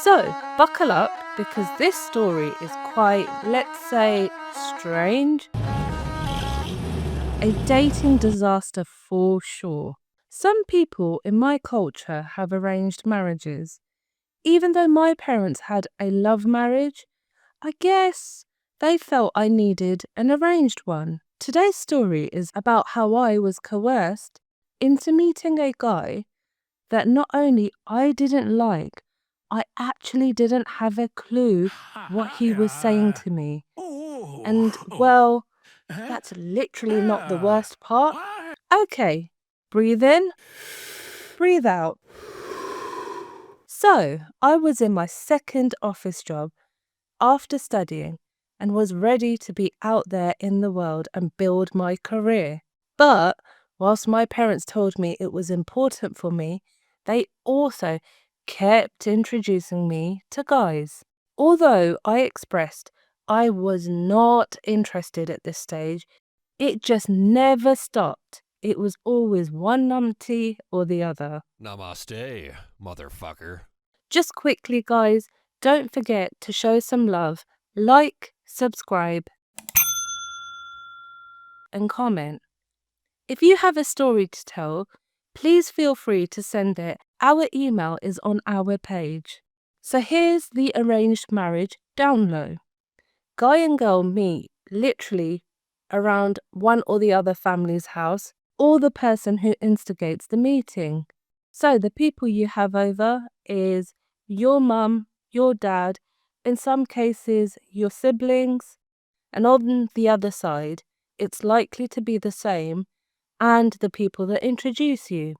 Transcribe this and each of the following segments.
So, buckle up because this story is quite, let's say, strange. A dating disaster for sure. Some people in my culture have arranged marriages. Even though my parents had a love marriage, I guess they felt I needed an arranged one. Today's story is about how I was coerced into meeting a guy that not only I didn't like, I actually didn't have a clue what he was saying to me. And, well, that's literally not the worst part. Okay, breathe in, breathe out. So, I was in my second office job after studying and was ready to be out there in the world and build my career. But whilst my parents told me it was important for me, they also kept introducing me to guys. Although I expressed I was not interested at this stage, it just never stopped. It was always one numpty or the other. Namaste, motherfucker. Just quickly, guys, don't forget to show some love. Like, subscribe, and comment. If you have a story to tell, please feel free to send it. Our email is on our page. So here's the arranged marriage down low. Guy and girl meet literally around one or the other family's house, or the person who instigates the meeting. So the people you have over is your mum, your dad, in some cases your siblings, and on the other side, it's likely to be the same, and the people that introduce you.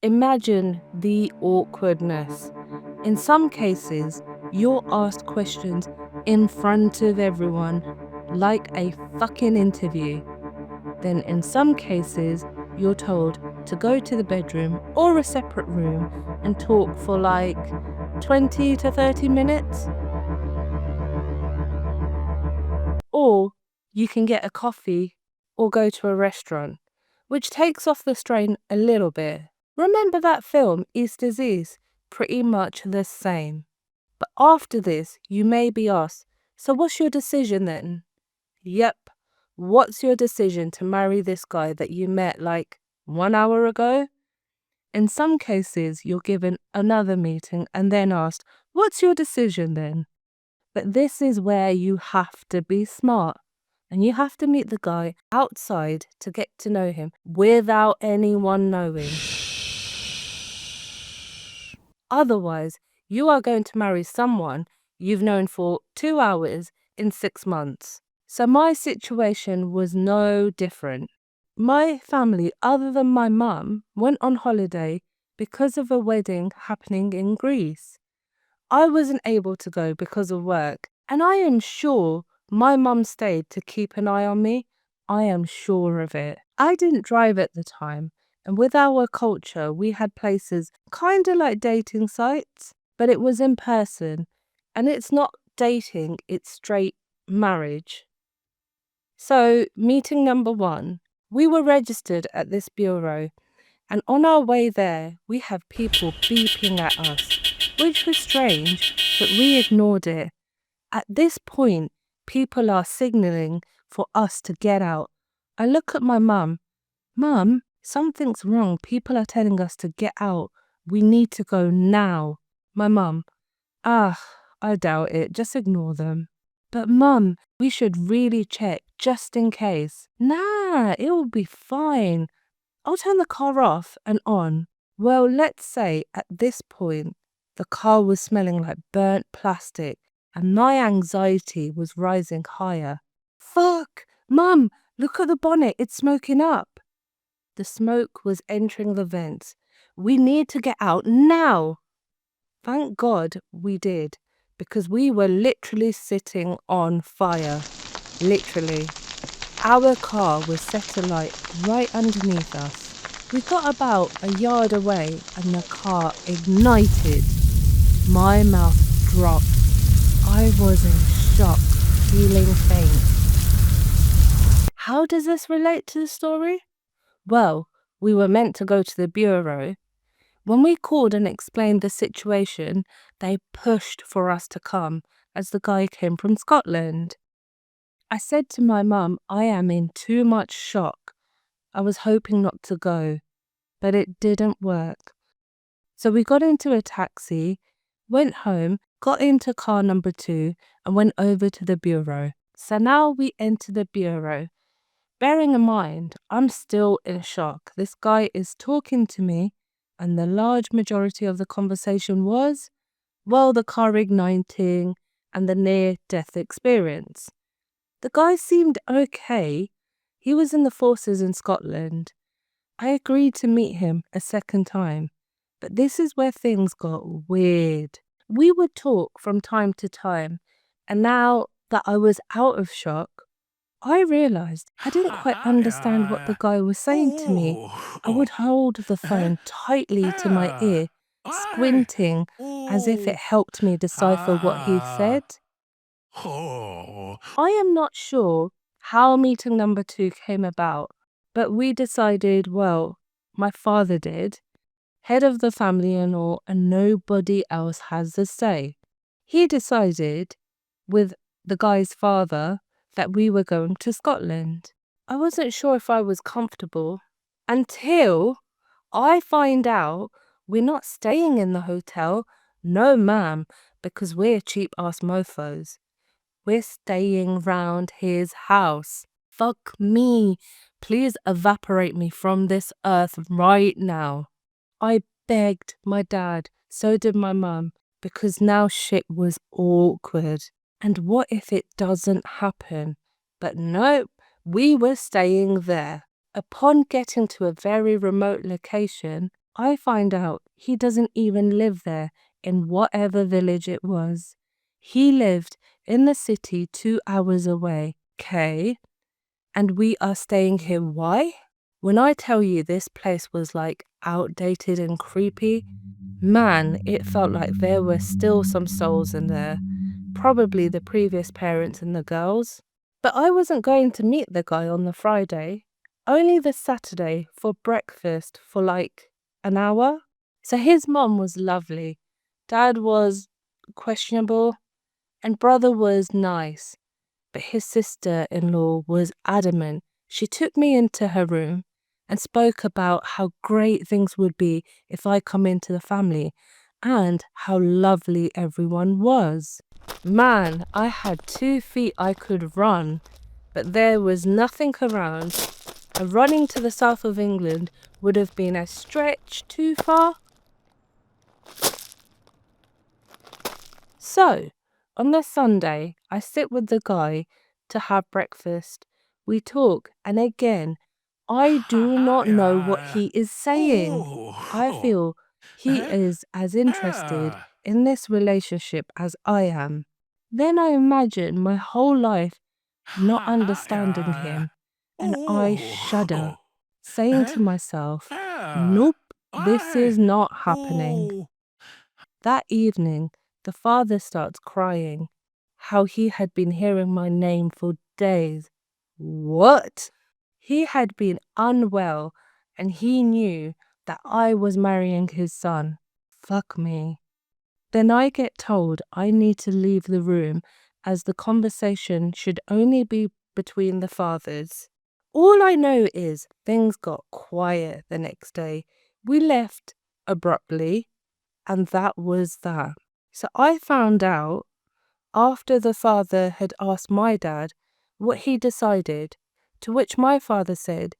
Imagine the awkwardness. In some cases, you're asked questions in front of everyone, like a fucking interview. Then in some cases, you're told to go to the bedroom or a separate room and talk for like 20 to 30 minutes. Or you can get a coffee or go to a restaurant, which takes off the strain a little bit. Remember that film, East is East? Pretty much the same. But after this, you may be asked, so what's your decision then? Yep, what's your decision to marry this guy that you met like 1 hour ago? In some cases, you're given another meeting and then asked, what's your decision then? But this is where you have to be smart. And you have to meet the guy outside to get to know him without anyone knowing. Otherwise, you are going to marry someone you've known for 2 hours in 6 months. So my situation was no different. My family, other than my mum, went on holiday because of a wedding happening in Greece. I wasn't able to go because of work, and I am sure my mum stayed to keep an eye on me. I am sure of it. I didn't drive at the time, and with our culture, we had places kind of like dating sites, but it was in person, and it's not dating, it's straight marriage. So, meeting number 1, we were registered at this bureau, and on our way there, we have people beeping at us, which was strange, but we ignored it. At this point, people are signalling for us to get out. I look at my mum. Mum, something's wrong. People are telling us to get out. We need to go now. My mum, I doubt it. Just ignore them. But Mum, we should really check just in case. Nah, it will be fine. I'll turn the car off and on. Well, let's say at this point, the car was smelling like burnt plastic and my anxiety was rising higher. Fuck! Mum, look at the bonnet, it's smoking up. The smoke was entering the vents. We need to get out now. Thank God we did, because we were literally sitting on fire. Literally. Our car was set alight right underneath us. We got about a yard away and the car ignited. My mouth dropped. I was in shock, feeling faint. How does this relate to the story? Well, we were meant to go to the bureau. When we called and explained the situation, they pushed for us to come, as the guy came from Scotland. I said to my mum, I am in too much shock. I was hoping not to go, but it didn't work. So we got into a taxi, went home, got into car number 2, and went over to the bureau. So now we enter the bureau. Bearing in mind, I'm still in shock. This guy is talking to me, and the large majority of the conversation was, well, the car igniting and the near-death experience. The guy seemed okay. He was in the forces in Scotland. I agreed to meet him a second time, but this is where things got weird. We would talk from time to time, and now that I was out of shock, I realised I didn't quite understand what the guy was saying to me. I would hold the phone tightly to my ear, squinting as if it helped me decipher what he said. I am not sure how meeting number 2 came about, but we decided, well, my father did, head of the family and all, and nobody else has a say. He decided, with the guy's father, that we were going to Scotland. I wasn't sure if I was comfortable until I find out we're not staying in the hotel. No, ma'am, because we're cheap-ass mofos. We're staying round his house. Fuck me. Please evaporate me from this earth right now. I begged my dad, so did my mum, because now shit was awkward. And what if it doesn't happen? But nope, we were staying there. Upon getting to a very remote location, I find out he doesn't even live there in whatever village it was. He lived in the city 2 hours away. Okay. And we are staying here. Why? When I tell you this place was like outdated and creepy, man, it felt like there were still some souls in there. Probably the previous parents and the girls. But I wasn't going to meet the guy on the Friday, only the Saturday for breakfast for like an hour. So his mum was lovely, dad was questionable, and brother was nice. But his sister-in-law was adamant. She took me into her room and spoke about how great things would be if I come into the family and how lovely everyone was. Man, I had 2 feet I could run, but there was nothing around, and running to the south of England would have been a stretch too far. So, on the Sunday, I sit with the guy to have breakfast. We talk, and again, I do not know what he is saying. I feel he is as interested in this relationship as I am. Then I imagine my whole life not understanding him, and I shudder, saying to myself, nope, this is not happening. That evening, the father starts crying, how he had been hearing my name for days. What? He had been unwell and he knew that I was marrying his son. Fuck me. Then I get told I need to leave the room as the conversation should only be between the fathers. All I know is things got quiet the next day. We left abruptly, and that was that. So I found out after the father had asked my dad what he decided, to which my father said,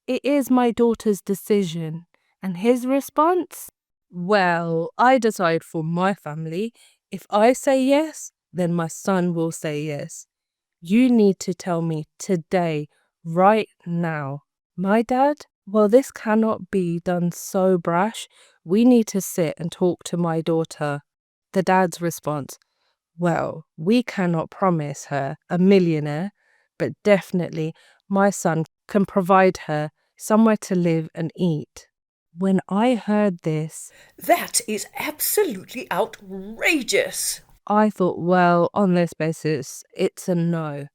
"It is my daughter's decision." And his response? Well, I decide for my family. If I say yes, then my son will say yes. You need to tell me today, right now. My dad? Well, this cannot be done so brash. We need to sit and talk to my daughter. The dad's response, well, we cannot promise her a millionaire, but definitely my son can provide her somewhere to live and eat. When I heard this, That is absolutely outrageous. I thought, well, on this basis, it's a no.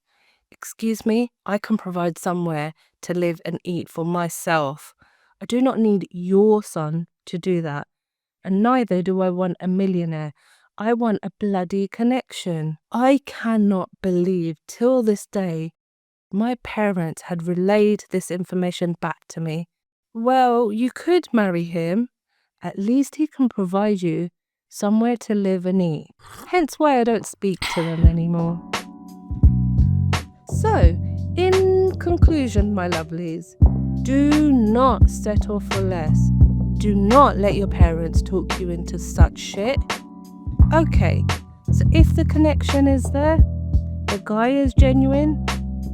Excuse me, I can provide somewhere to live and eat for myself. I do not need your son to do that. And neither do I want a millionaire. I want a bloody connection. I cannot believe till this day my parents had relayed this information back to me. Well, you could marry him. At least he can provide you somewhere to live and eat. Hence why I don't speak to them anymore. So, in conclusion, my lovelies, do not settle for less. Do not let your parents talk you into such shit. Okay, so if the connection is there, the guy is genuine,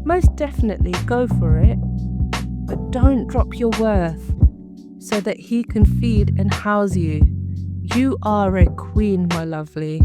most definitely go for it. But don't drop your worth so that he can feed and house you. You are a queen, my lovely.